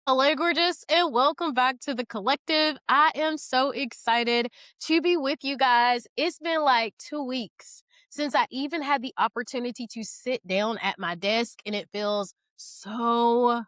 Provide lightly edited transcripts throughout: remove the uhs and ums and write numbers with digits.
Hello, gorgeous, and welcome back to the collective. I am so excited to be with you guys. It's been like 2 weeks since I even had the opportunity to sit down at my desk, and it feels so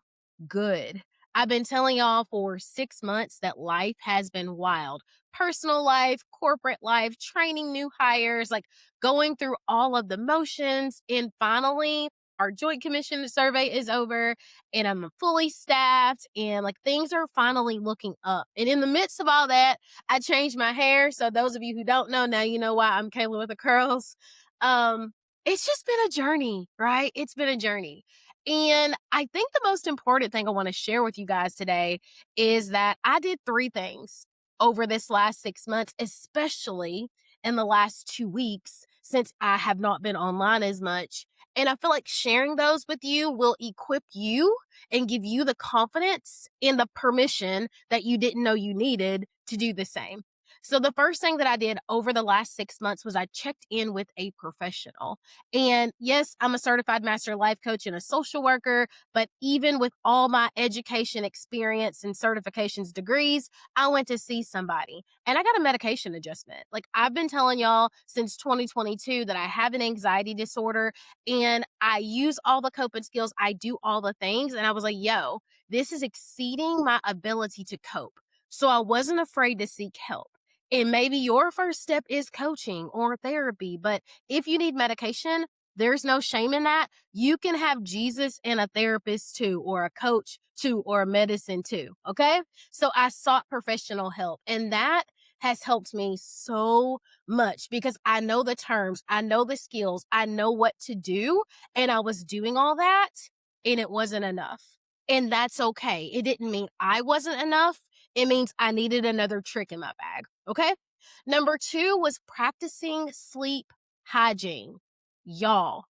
good. I've been telling y'all for 6 months that life has been wild. Personal life, corporate life, training new hires, like going through all of the motions. And finally, our joint commission survey is over and I'm fully staffed and like things are finally looking up. And in the midst of all that, I changed my hair. So those of you who don't know, now you know why I'm Kayla with the curls. Um, it's just been a journey, right? It's been a journey. And I think the most important thing I want to share with you guys today is that I did three things over this last 6 months, especially in the last 2 weeks since I have not been online as much. And I feel like sharing those with you will equip you and give you the confidence and the permission that you didn't know you needed to do the same. So, the first thing that I did over the last 6 months was I checked in with a professional. And yes, I'm a certified master life coach and a social worker, but even with all my education experience and certifications degrees, I went to see somebody and I got a medication adjustment. Like I've been telling y'all since 2022 that I have an anxiety disorder and I use all the coping skills, I do all the things. And I was like, yo, this is exceeding my ability to cope. So I wasn't afraid to seek help. And maybe your first step is coaching or therapy, but if you need medication, there's no shame in that. You can have Jesus and a therapist too, or a coach too, or a medicine too. Okay. So I sought professional help and that has helped me so much because I know the terms, I know the skills, I know what to do. And I was doing all that and it wasn't enough. And that's okay. It didn't mean I wasn't enough. It means I needed another trick in my bag. Okay. Number two was practicing sleep hygiene. Y'all,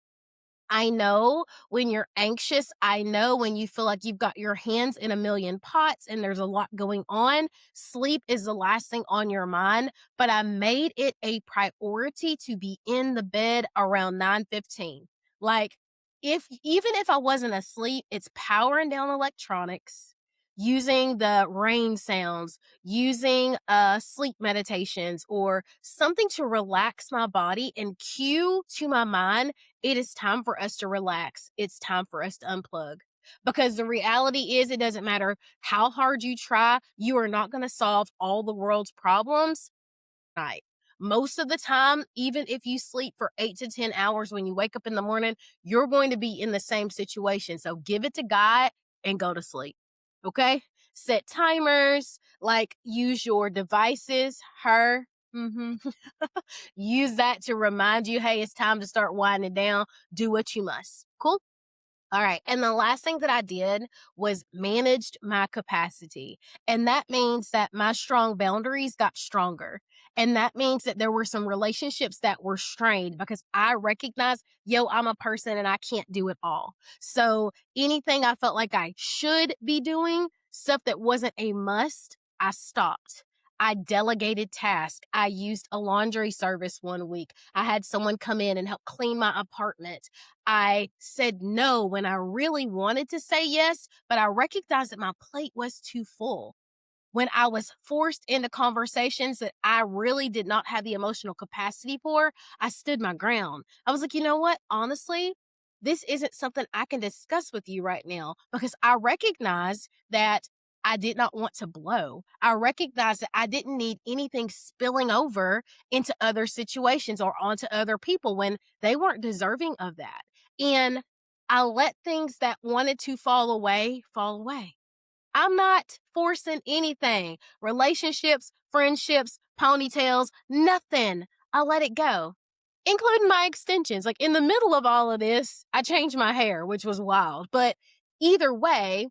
I know when you're anxious. I know when you feel like you've got your hands in a million pots and there's a lot going on. Sleep is the last thing on your mind, but I made it a priority to be in the bed around 9:15. Like if even if I wasn't asleep, it's powering down electronics, using the rain sounds, using sleep meditations or something to relax my body and cue to my mind it is time for us to relax. It's time for us to unplug. Because the reality is, it doesn't matter how hard you try, you are not going to solve all the world's problems night. Most of the time, even if you sleep for 8 to 10 hours when you wake up in the morning, you're going to be in the same situation. So give it to God and go to sleep. Okay? Set timers, like use your devices, use that to remind you, hey, it's time to start winding down. Do what you must. Cool. All right. And the last thing that I did was managed my capacity. And that means that my strong boundaries got stronger. And that means that there were some relationships that were strained because I recognize, yo, I'm a person and I can't do it all. So anything I felt like I should be doing, stuff that wasn't a must, I stopped. I delegated tasks. I used a laundry service one week. I had someone come in and help clean my apartment. I said no when I really wanted to say yes, but I recognized that my plate was too full. When I was forced into conversations that I really did not have the emotional capacity for, I stood my ground. I was like, you know what? Honestly, this isn't something I can discuss with you right now because I recognize that I did not want to blow. I recognize that I didn't need anything spilling over into other situations or onto other people when they weren't deserving of that. And I let things that wanted to fall away fall away. I'm not forcing anything. Relationships, friendships, ponytails, nothing. I let it go, including my extensions. Like in the middle of all of this, I changed my hair, which was wild. But either way,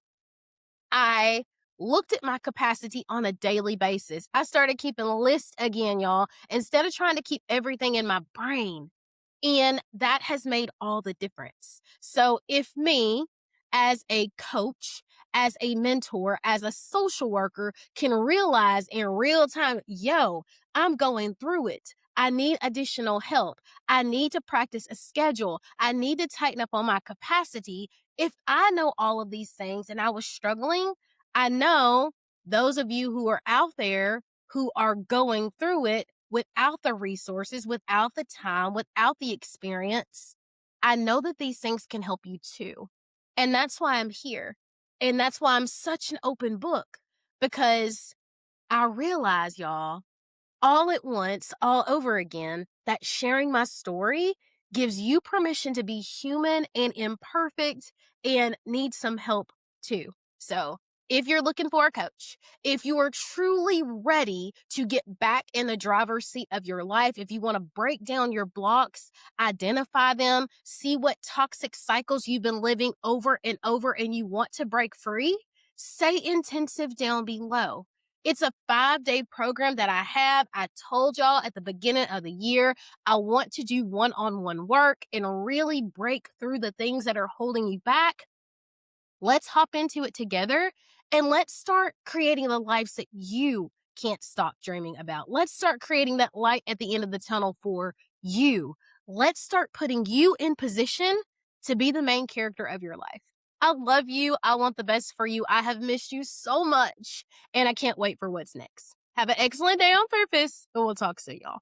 I looked at my capacity on a daily basis. I started keeping a list again, y'all, instead of trying to keep everything in my brain. And that has made all the difference. So if me as a coach, as a mentor, as a social worker can realize in real time, yo, I'm going through it. I need additional help. I need to practice a schedule. I need to tighten up on my capacity. If I know all of these things and I was struggling, I know those of you who are out there who are going through it without the resources, without the time, without the experience. I know that these things can help you too. And that's why I'm here. And that's why I'm such an open book because I realize, y'all, all at once, all over again, that sharing my story gives you permission to be human and imperfect and need some help too. So, if you're looking for a coach, if you are truly ready to get back in the driver's seat of your life, if you want to break down your blocks, identify them, see what toxic cycles you've been living over and over, and you want to break free, say intensive down below. It's a 5-day program that I have. I told y'all at the beginning of the year, I want to do one-on-one work and really break through the things that are holding you back. Let's hop into it together and let's start creating the lives that you can't stop dreaming about. Let's start creating that light at the end of the tunnel for you. Let's start putting you in position to be the main character of your life. I love you. I want the best for you. I have missed you so much, and I can't wait for what's next. Have an excellent day on purpose, and we'll talk soon, y'all.